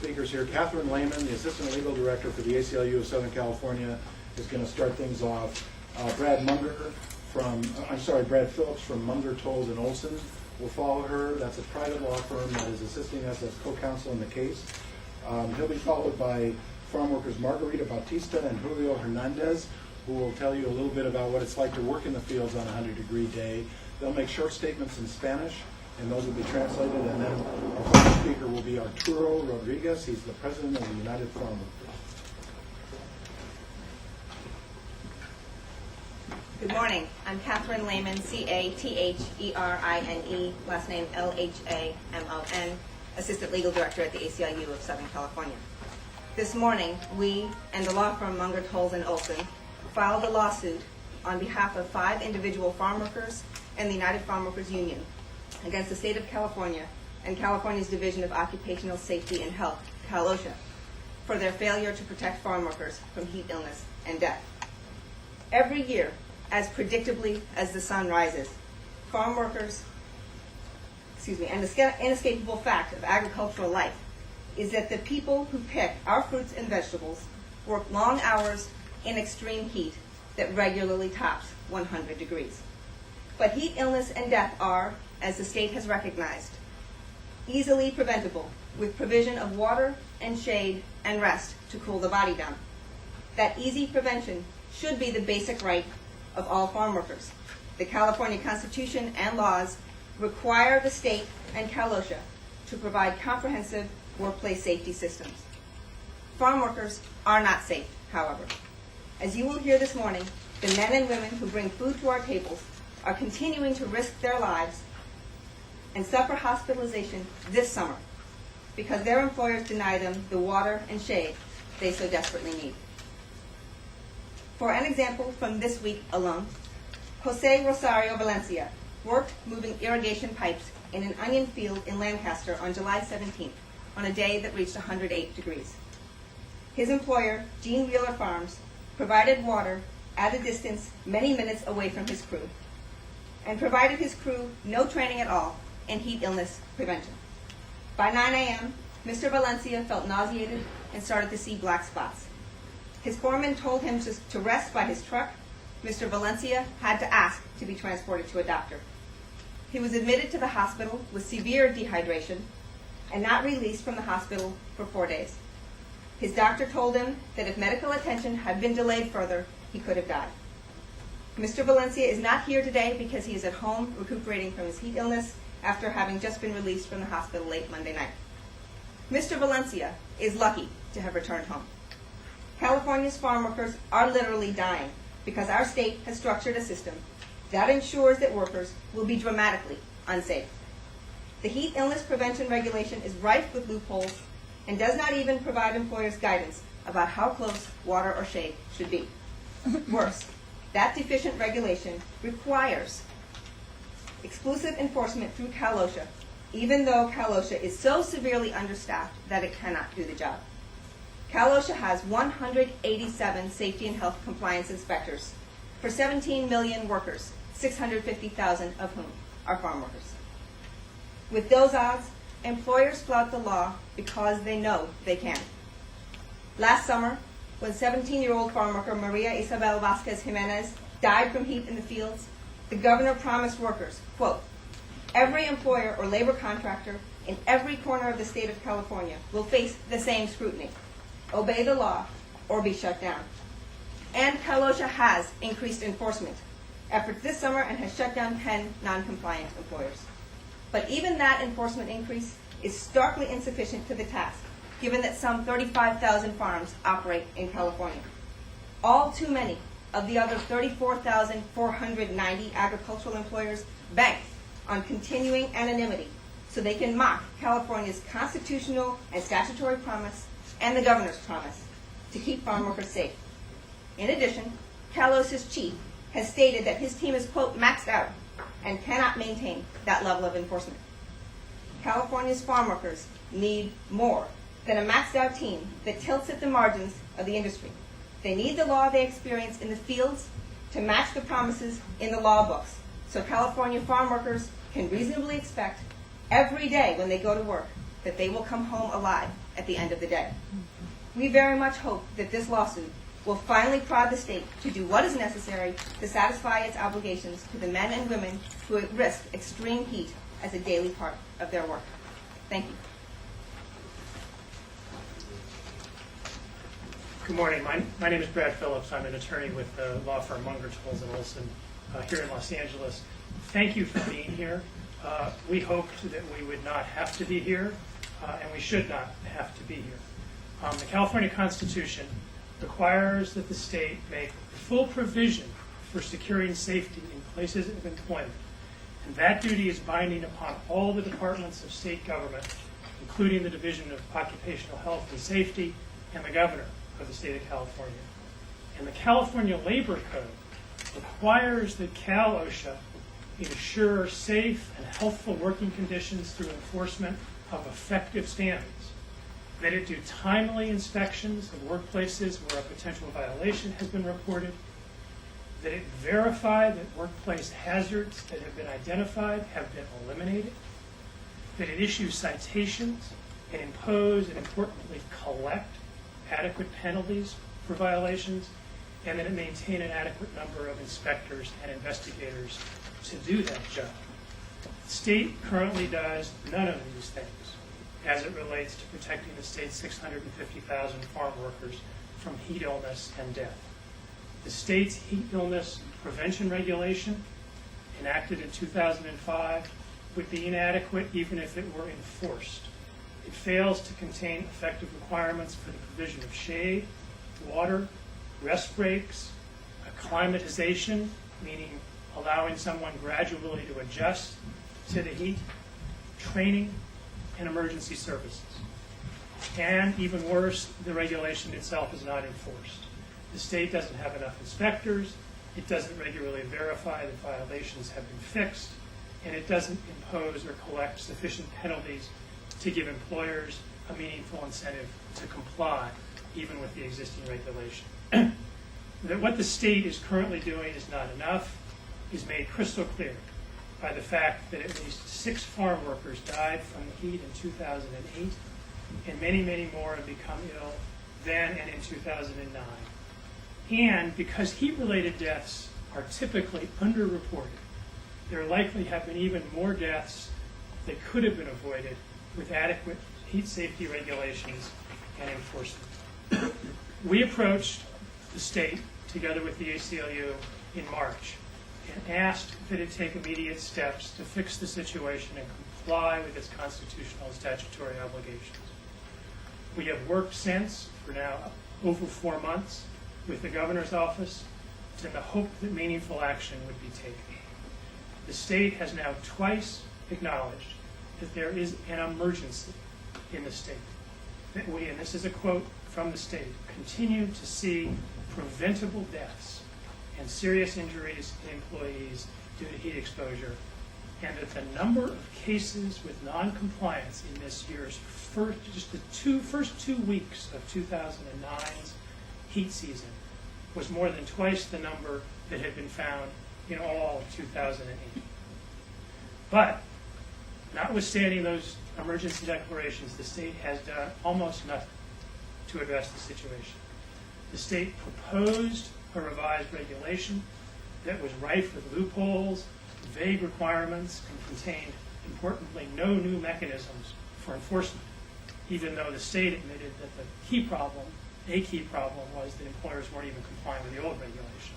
speakers here. Catherine Lehman, the Assistant Legal Director for the ACLU of Southern California, is going to start things off. Brad Phillips from Munger, Tolles and Olson will follow her. That's a private law firm that is assisting us as co-counsel in the case. He'll be followed by farm workers Margarita Bautista and Julio Hernandez, who will tell you a little bit about what it's like to work in the fields on a 100-degree day. They'll make short statements in Spanish, and those will be translated. And then our final speaker will be Arturo Rodriguez. He's the president of the United Farm Workers. Good morning. I'm Catherine Lehman, C-A-T-H-E-R-I-N-E, last name L-H-A-M-O-N, Assistant Legal Director at the ACLU of Southern California. This morning, we and the law firm Munger, Tolles and Olson filed a lawsuit on behalf of 5 individual farm workers and the United Farm Workers Union against the state of California and California's Division of Occupational Safety and Health, CalOSHA, for their failure to protect farm workers from heat illness and death. Every year, as predictably as the sun rises, farm workers, and the inescapable fact of agricultural life is that the people who pick our fruits and vegetables work long hours in extreme heat that regularly tops 100 degrees. But heat illness and death are, as the state has recognized, easily preventable with provision of water and shade and rest to cool the body down. That easy prevention should be the basic right of all farm workers. The California Constitution and laws require the state and CalOSHA to provide comprehensive workplace safety systems. Farm workers are not safe, however. As you will hear this morning, the men and women who bring food to our tables are continuing to risk their lives and suffer hospitalization this summer because their employers deny them the water and shade they so desperately need. For an example from this week alone, Jose Rosario Valencia worked moving irrigation pipes in an onion field in Lancaster on July 17th on a day that reached 108 degrees. His employer, Gene Wheeler Farms, provided water at a distance many minutes away from his crew and provided his crew no training at all in heat illness prevention. By 9 a.m., Mr. Valencia felt nauseated and started to see black spots. His foreman told him to rest by his truck. Mr. Valencia had to ask to be transported to a doctor. He was admitted to the hospital with severe dehydration and not released from the hospital for 4 days. His doctor told him that if medical attention had been delayed further, he could have died. Mr. Valencia is not here today because he is at home recuperating from his heat illness after having just been released from the hospital late Monday night. Mr. Valencia is lucky to have returned home. California's farm workers are literally dying because our state has structured a system that ensures that workers will be dramatically unsafe. The heat illness prevention regulation is rife with loopholes and does not even provide employers guidance about how close water or shade should be. Worse, that deficient regulation requires exclusive enforcement through CalOSHA, even though CalOSHA is so severely understaffed that it cannot do the job. CalOSHA has 187 safety and health compliance inspectors for 17 million workers, 650,000 of whom are farm workers. With those odds, employers flout the law because they know they can. Last summer, when 17-year-old farm worker Maria Isabel Vasquez Jimenez died from heat in the fields, the governor promised workers, quote, "Every employer or labor contractor in every corner of the state of California will face the same scrutiny. Obey the law or be shut down." And CalOSHA has increased enforcement efforts this summer and has shut down 10 non-compliant employers. But even that enforcement increase is starkly insufficient to the task, given that some 35,000 farms operate in California. All too many of the other 34,490 agricultural employers bank on continuing anonymity so they can mock California's constitutional and statutory promise and the governor's promise to keep farm workers safe. In addition, CalOSHA's chief has stated that his team is, quote, maxed out and cannot maintain that level of enforcement. California's farm workers need more than a maxed out team that tilts at the margins of the industry. They need the law they experience in the fields to match the promises in the law books, so California farm workers can reasonably expect every day when they go to work that they will come home alive at the end of the day. We very much hope that this lawsuit will finally prod the state to do what is necessary to satisfy its obligations to the men and women who risk extreme heat as a daily part of their work. Thank you. Good morning. My name is Brad Phillips. I'm an attorney with the law firm Munger, Tolles & Olson here in Los Angeles. Thank you for being here. We hoped that we would not have to be here, and we should not have to be here. The California Constitution requires that the state make full provision for securing safety in places of employment, and that duty is binding upon all the departments of state government, including the Division of Occupational Health and Safety and the governor of the state of California. And the California Labor Code requires that Cal OSHA ensure safe and healthful working conditions through enforcement of effective standards, that it do timely inspections of workplaces where a potential violation has been reported, that it verify that workplace hazards that have been identified have been eliminated, that it issue citations and impose and importantly collect adequate penalties for violations, and that it maintain an adequate number of inspectors and investigators to do that job. The state currently does none of these things as it relates to protecting the state's 650,000 farm workers from heat illness and death. The state's heat illness prevention regulation, enacted in 2005, would be inadequate even if it were enforced. It fails to contain effective requirements for the provision of shade, water, rest breaks, acclimatization, meaning allowing someone gradually to adjust to the heat, training, and emergency services. And even worse, the regulation itself is not enforced. The state doesn't have enough inspectors, it doesn't regularly verify that violations have been fixed, and it doesn't impose or collect sufficient penalties to give employers a meaningful incentive to comply, even with the existing regulation. That what the state is currently doing is not enough is made crystal clear by the fact that at least 6 farm workers died from the heat in 2008, and many, many more have become ill then and in 2009. And because heat-related deaths are typically underreported, there likely have been even more deaths that could have been avoided with adequate heat safety regulations and enforcement. We approached the state, together with the ACLU, in March and asked that it take immediate steps to fix the situation and comply with its constitutional and statutory obligations. We have worked since, for now over 4 months, with the governor's office in the hope that meaningful action would be taken. The state has now twice acknowledged that there is an emergency in the state. That we, and this is a quote from the state, continue to see preventable deaths and serious injuries in employees due to heat exposure, and that the number of cases with noncompliance in this year's first 2 weeks of 2009's heat season was more than twice the number that had been found in all of 2008. But notwithstanding those emergency declarations, the state has done almost nothing to address the situation. The state proposed a revised regulation that was rife with loopholes, vague requirements, and contained, importantly, no new mechanisms for enforcement, even though the state admitted that a key problem was that employers weren't even complying with the old regulation.